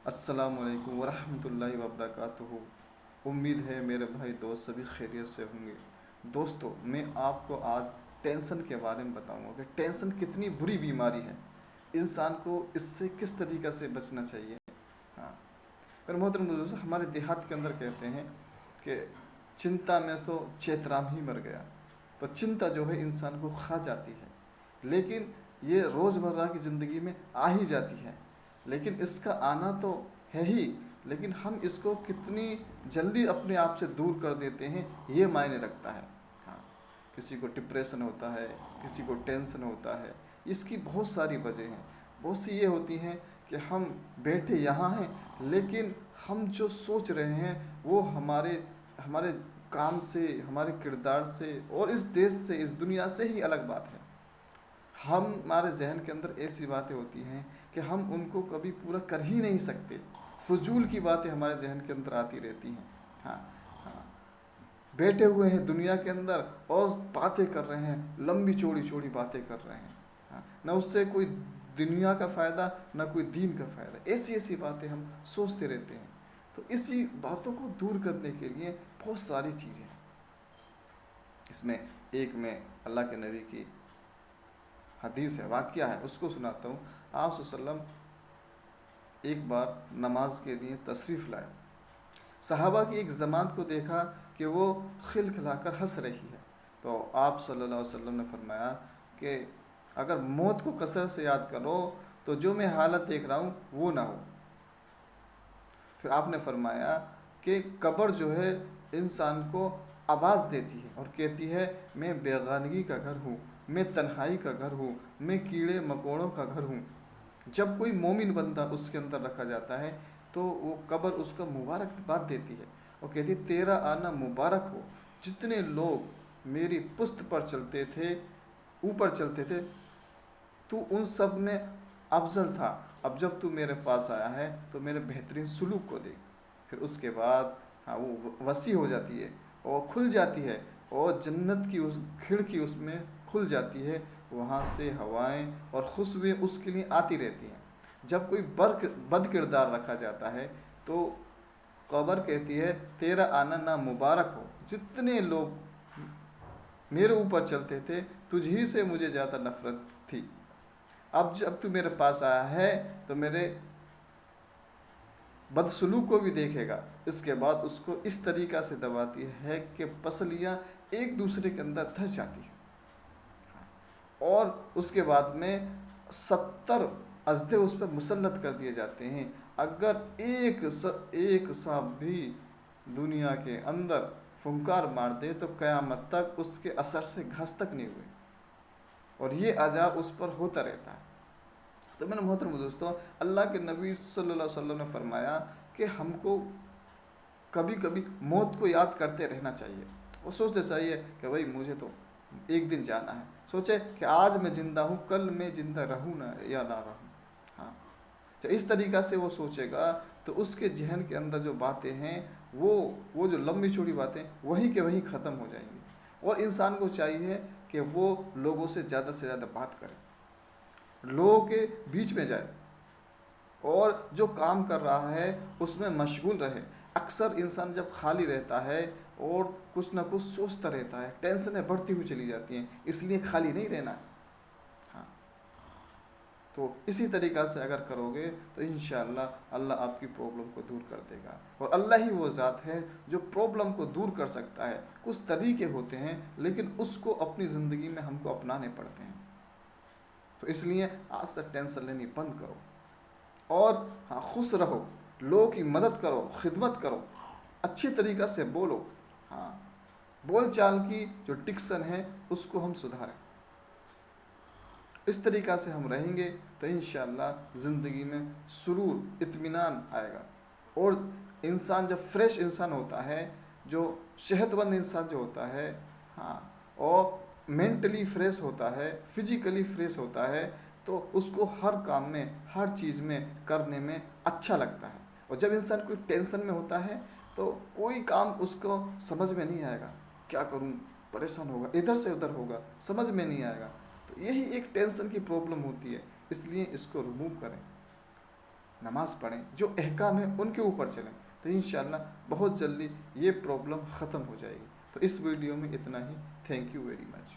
السلام علیکم ورحمۃ اللہ وبرکاتہ۔ امید ہے میرے بھائی دوست سبھی خیریت سے ہوں گے۔ دوستو، میں آپ کو آج ٹینشن کے بارے میں بتاؤں گا کہ ٹینشن کتنی بری بیماری ہے، انسان کو اس سے کس طریقے سے بچنا چاہیے۔ ہاں، پر محترم دوستو، ہمارے دیہات کے اندر کہتے ہیں کہ چنتا میں تو چیترام ہی مر گیا۔ تو چنتا جو ہے انسان کو کھا جاتی ہے، لیکن یہ روزمرہ کی زندگی میں آ ہی جاتی ہے، لیکن اس کا آنا تو ہے ہی، لیکن ہم اس کو کتنی جلدی اپنے آپ سے دور کر دیتے ہیں یہ معنی رکھتا ہے۔ ہاں، کسی کو ڈپریشن ہوتا ہے، کسی کو ٹینشن ہوتا ہے، اس کی بہت ساری وجہ ہیں۔ بہت سی یہ ہوتی ہیں کہ ہم بیٹھے یہاں ہیں، لیکن ہم جو سوچ رہے ہیں وہ ہمارے کام سے، ہمارے کردار سے اور اس دیش سے، اس دنیا سے ہی الگ بات ہے۔ ہمارے ذہن کے اندر ایسی باتیں ہوتی ہیں کہ ہم ان کو کبھی پورا کر ہی نہیں سکتے، فضول کی باتیں ہمارے ذہن کے اندر آتی رہتی ہیں۔ ہاں ہاں، بیٹھے ہوئے ہیں دنیا کے اندر اور باتیں کر رہے ہیں، لمبی چوڑی چوڑی باتیں کر رہے ہیں۔ ہاں، نہ اس سے کوئی دنیا کا فائدہ نہ کوئی دین کا فائدہ، ایسی ایسی باتیں ہم سوچتے رہتے ہیں۔ تو اسی باتوں کو دور کرنے کے لیے بہت ساری چیزیں ہیں۔ اس میں ایک میں اللہ کے نبی کی حدیث ہے، واقعہ ہے، اس کو سناتا ہوں۔ آپ صلی اللہ علیہ وسلم ایک بار نماز کے لیے تشریف لائے۔ صحابہ کی ایک جماعت کو دیکھا کہ وہ کھلکھلا کر ہنس رہی ہے، تو آپ صلی اللہ علیہ وسلم نے فرمایا کہ اگر موت کو کثرت سے یاد کرو تو جو میں حالت دیکھ رہا ہوں وہ نہ ہو۔ پھر آپ نے فرمایا کہ قبر جو ہے انسان کو آواز دیتی ہے اور کہتی ہے میں بیگانگی کا گھر ہوں، میں تنہائی کا گھر ہوں، میں کیڑے مکوڑوں کا گھر ہوں۔ جب کوئی مومن بندہ اس کے اندر رکھا جاتا ہے تو وہ قبر اس کا مبارک بات دیتی ہے اور کہتی ہے تیرا آنا مبارک ہو، جتنے لوگ میری پشت پر چلتے تھے، اوپر چلتے تھے، تو ان سب میں افضل تھا، اب جب تو میرے پاس آیا ہے تو میرے بہترین سلوک کو دیکھ۔ پھر اس کے بعد وہ وسیع ہو جاتی ہے اور کھل جاتی ہے، اور جنت کی اس کھڑکی اس میں کھل جاتی ہے، وہاں سے ہوائیں اور خوشبوئیں اس کے لیے آتی رہتی ہیں۔ جب کوئی بد کردار رکھا جاتا ہے تو قبر کہتی ہے تیرا آنا نہ مبارک ہو، جتنے لوگ میرے اوپر چلتے تھے تجھ ہی سے مجھے زیادہ نفرت تھی، اب جب تو میرے پاس آیا ہے تو میرے بدسلوک کو بھی دیکھے گا۔ اس کے بعد اس کو اس طریقہ سے دباتی ہے کہ پسلیاں ایک دوسرے کے اندر دھس جاتی ہیں، اور اس کے بعد میں 70 اژدھے اس پہ مسلط کر دیے جاتے ہیں۔ اگر ایک سانپ بھی دنیا کے اندر پھنکار مار دے تو قیامت تک اس کے اثر سے گھاس تک نہیں ہوئے، اور یہ عذاب اس پر ہوتا رہتا ہے۔ تو میرے محترم دوستو، اللہ کے نبی صلی اللہ علیہ وسلم نے فرمایا کہ ہم کو کبھی کبھی موت کو یاد کرتے رہنا چاہیے، وہ سوچنا چاہیے کہ بھائی مجھے تو ایک دن جانا ہے، سوچے کہ آج میں زندہ ہوں، کل میں زندہ رہوں نہ یا نہ رہوں۔ ہاں، تو اس طریقہ سے وہ سوچے گا تو اس کے ذہن کے اندر جو باتیں ہیں وہ جو لمبی چوڑی باتیں وہی کے وہی ختم ہو جائیں گی، اور انسان کو چاہیے کہ وہ لوگوں سے زیادہ بات کرے، لوگوں کے بیچ میں جائے، اور جو کام کر رہا ہے اس میں مشغول رہے۔ اکثر انسان جب خالی رہتا ہے اور کچھ نہ کچھ سوچتا رہتا ہے، ٹینشنیں بڑھتی ہوئی چلی جاتی ہیں، اس لیے خالی نہیں رہنا۔ ہاں، تو اسی طریقہ سے اگر کرو گے تو انشاءاللہ اللہ آپ کی پرابلم کو دور کر دے گا، اور اللہ ہی وہ ذات ہے جو پرابلم کو دور کر سکتا ہے۔ کچھ طریقے ہوتے ہیں لیکن اس کو اپنی زندگی میں ہم کو اپنانے پڑتے ہیں۔ تو اس لیے آج سے ٹینشن لینی بند کرو، اور ہاں خوش رہو، لوگوں کی مدد کرو، خدمت کرو، اچھی طریقہ سے بولو۔ ہاں، بول چال کی جو ڈکشن ہے اس کو ہم سدھاریں، اس طریقہ سے ہم رہیں گے تو انشاءاللہ زندگی میں سرور، اطمینان آئے گا۔ اور انسان جب فریش انسان ہوتا ہے، جو صحت مند انسان جو ہوتا ہے، ہاں، اور مینٹلی فریش ہوتا ہے، فزیکلی فریش ہوتا ہے، تو اس کو ہر کام میں، ہر چیز میں کرنے میں اچھا لگتا ہے۔ اور جب انسان کوئی ٹینشن میں ہوتا ہے تو کوئی کام اس کو سمجھ میں نہیں آئے گا، کیا کروں، پریشان ہوگا، ادھر سے ادھر ہوگا، سمجھ میں نہیں آئے گا۔ تو یہی ایک ٹینشن کی پرابلم ہوتی ہے، اس لیے اس کو ریموو کریں۔ نماز پڑھیں، جو احکام ہیں ان کے اوپر چلیں، تو انشاءاللہ بہت جلدی یہ پرابلم ختم ہو جائے گی۔ تو اس ویڈیو میں اتنا ہی، تھینک یو ویری مچ۔